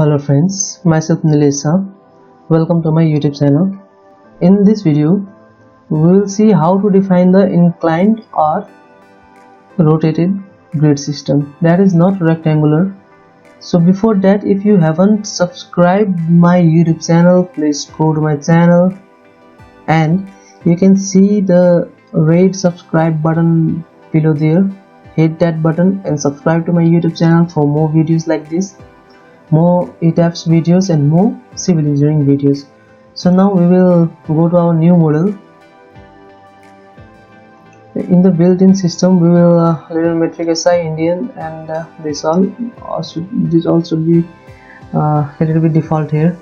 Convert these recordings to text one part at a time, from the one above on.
Hello friends, myself Nilesa. Welcome to my YouTube channel. In this video, we will see how to define the inclined or rotated grid system that is not rectangular. So before that, if you haven't subscribed my YouTube channel, please go to my channel and you can see the red subscribe button below there. Hit that button and subscribe to my YouTube channel for more videos like this, more ETABS videos and more civil engineering videos. So now we will go to our new model. In the built-in system we will little metric SI Indian and this all should be a little bit default here.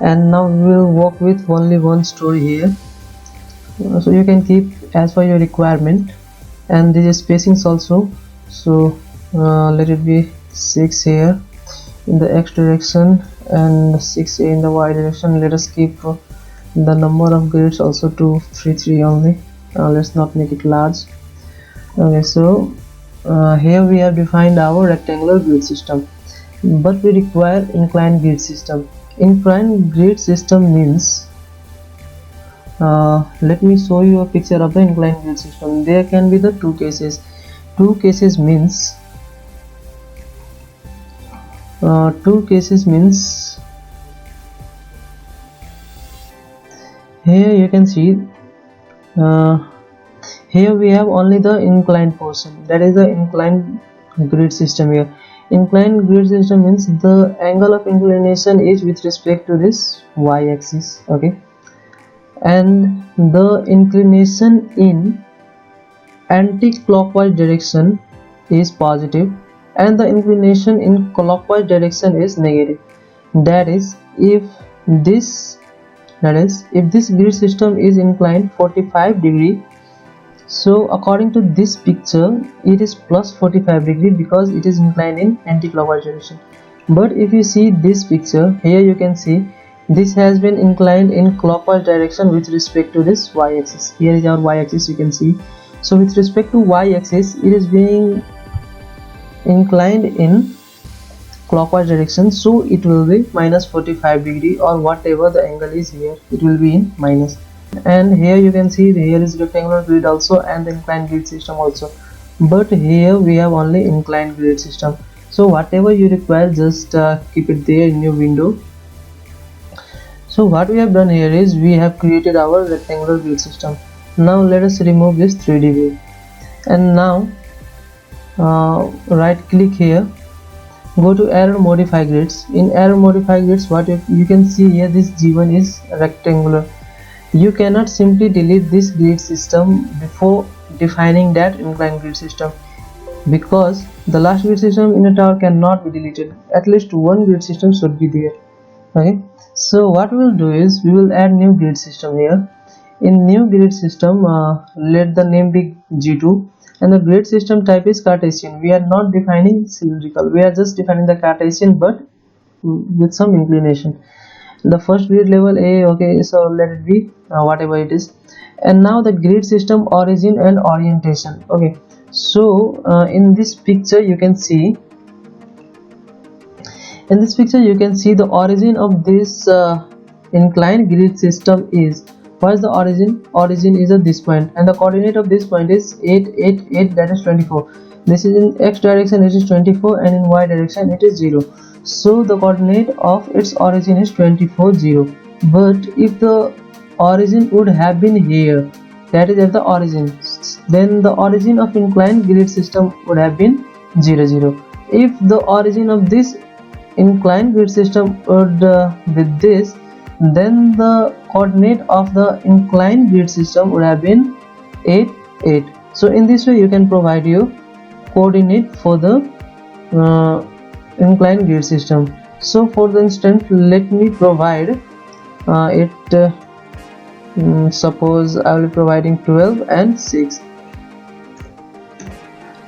And now we will work with only one story here, so you can keep as per your requirement. And this is spacings also, so let it be 6 here in the X direction and 6 in the Y direction. Let us keep the number of grids also to 3 only. Let's not make it large. Okay, so here we have defined our rectangular grid system, but we require inclined grid system. Inclined grid system means, let me show you a picture of the inclined grid system. There can be the two cases. Two cases means here you can see here we have only the inclined portion, that is the inclined grid system. Here inclined grid system means the angle of inclination is with respect to this y-axis, okay, and the inclination in anti-clockwise direction is positive and the inclination in clockwise direction is negative. That is if this grid system is inclined 45 degree, so according to this picture it is plus 45 degree because it is inclined in anti-clockwise direction. But if you see this picture here, you can see this has been inclined in clockwise direction with respect to this y-axis. Here is our y-axis, you can see. So with respect to y-axis it is being inclined in clockwise direction, so it will be minus 45 degree or whatever the angle is here, it will be in minus. And here you can see here is rectangular grid also and the inclined grid system also, but here we have only inclined grid system. So whatever you require, just keep it there in your window. So what we have done here is we have created our rectangular grid system. Now let us remove this 3D view, and now right click here, go to error modify grids. In error modify grids, what you can see here, this G1 is rectangular. You cannot simply delete this grid system before defining that inclined grid system, because the last grid system in a tower cannot be deleted. At least one grid system should be there. Okay, so what we will do is we will add new grid system here. In new grid system, let the name be G2 and the grid system type is Cartesian. We are not defining cylindrical, we are just defining the Cartesian but with some inclination. The first grid level A, okay, so let it be whatever it is. And now the grid system origin and orientation. Okay, so in this picture you can see the origin of this inclined grid system is, what is the origin? Origin is at this point and the coordinate of this point is 8, 8, 8, that is 24. This is in x direction, it is 24, and in y direction it is 0. So the coordinate of its origin is 24, 0. But if the origin would have been here, that is at the origin, then the origin of inclined grid system would have been 0, 0. If the origin of this inclined grid system would be this, then the coordinate of the inclined grid system would have been 8, 8. So in this way you can provide your coordinate for the inclined grid system. So for the instance, let me provide suppose I will be providing 12 and 6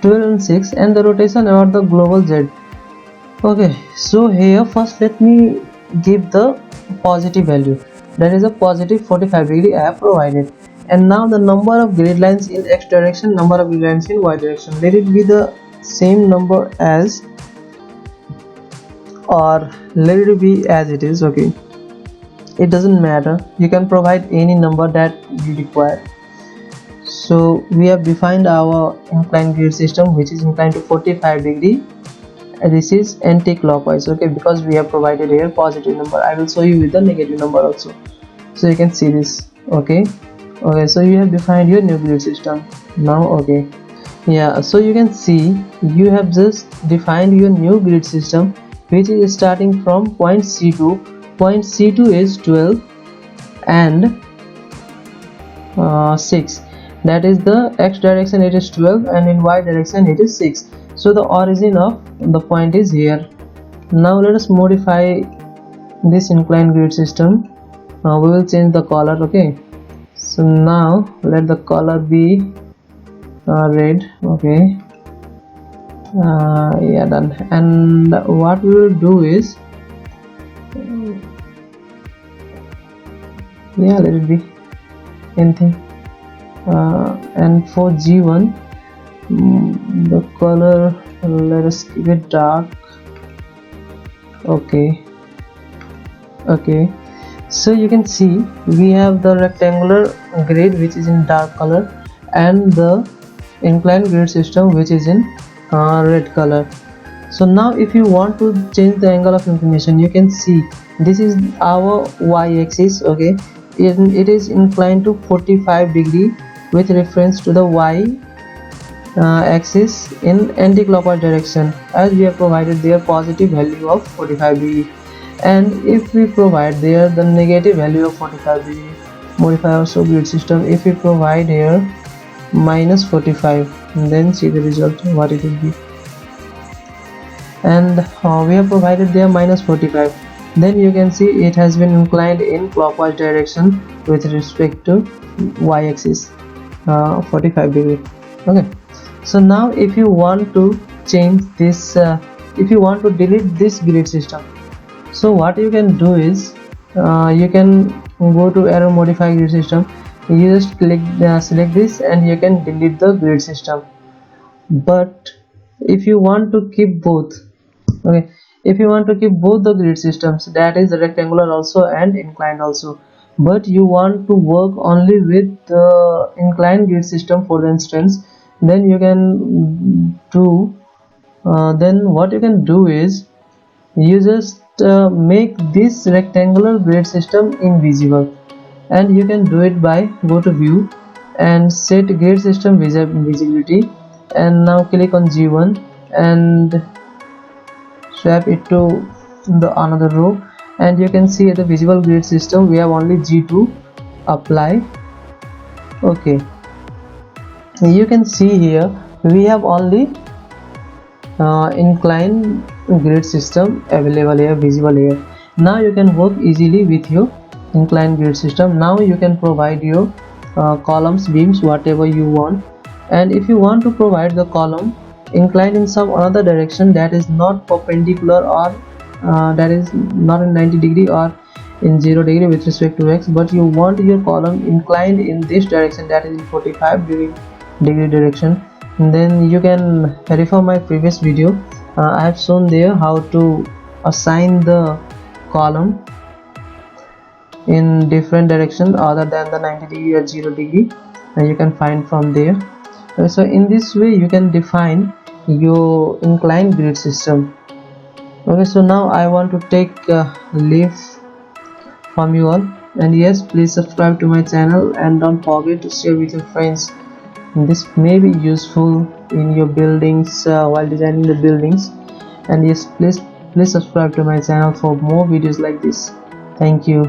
and the rotation about the global Z. Okay, so here first let me give the positive value, that is a positive 45 degree I have provided. And now the number of grid lines in x direction, number of grid lines in y direction, let it be the same number as or let it be as it is. Okay, it doesn't matter, you can provide any number that you require. So we have defined our inclined grid system, which is inclined to 45 degree. This is anti-clockwise, okay, because we have provided here positive number. I will show you with the negative number also, so you can see this. Okay, so you have defined your new grid system now. Okay, yeah, so you can see you have just defined your new grid system, which is starting from point C2. Point C2 is 12 and 6. That is the x direction, it is 12, and in y direction it is 6. So the origin of the point is here. Now let us modify this inclined grid system. We will change the color. Okay, so now let the color be red. Okay, yeah, done. And what we will do is, yeah, let it be anything. And for G1, the color, let us keep it dark. Okay, so you can see we have the rectangular grid which is in dark color and the inclined grid system which is in red color. So now if you want to change the angle of inclination, you can see this is our y-axis. Okay, it is inclined to 45 degree with reference to the y axis in anti-clockwise direction, as we have provided their positive value of 45 degree. And if we provide there the negative value of 45 degree, modify also grid system. If we provide here minus 45, then see the result what it will be. And we have provided there minus 45, then you can see it has been inclined in clockwise direction with respect to y-axis 45 degree. Okay, so now if you want to change this, if you want to delete this grid system, so what you can do is you can go to arrow modify grid system. You just click select this and you can delete the grid system. But if you want to keep both, okay, if you want to keep both the grid systems, that is rectangular also and inclined also, but you want to work only with the inclined grid system for instance, then you can do then what you can do is you just make this rectangular grid system invisible, and you can do it by go to view and set grid system visibility, and now click on G1 and swap it to the another row, and you can see the visible grid system we have only G2. Apply. Okay, you can see here we have only inclined grid system available here, visible here. Now you can work easily with your inclined grid system. Now you can provide your columns, beams, whatever you want. And if you want to provide the column inclined in some another direction that is not perpendicular or that is not in 90 degree or in 0 degree with respect to x, but you want your column inclined in this direction, that is in 45 degree direction, then you can refer my previous video. I have shown there how to assign the column in different direction other than the 90 degree or 0 degree, and you can find from there. So in this way you can define your inclined grid system. Okay, so now I want to take leave from you all, and yes, please subscribe to my channel and don't forget to share with your friends. This may be useful in your buildings while designing the buildings. And yes, please subscribe to my channel for more videos like this. Thank you.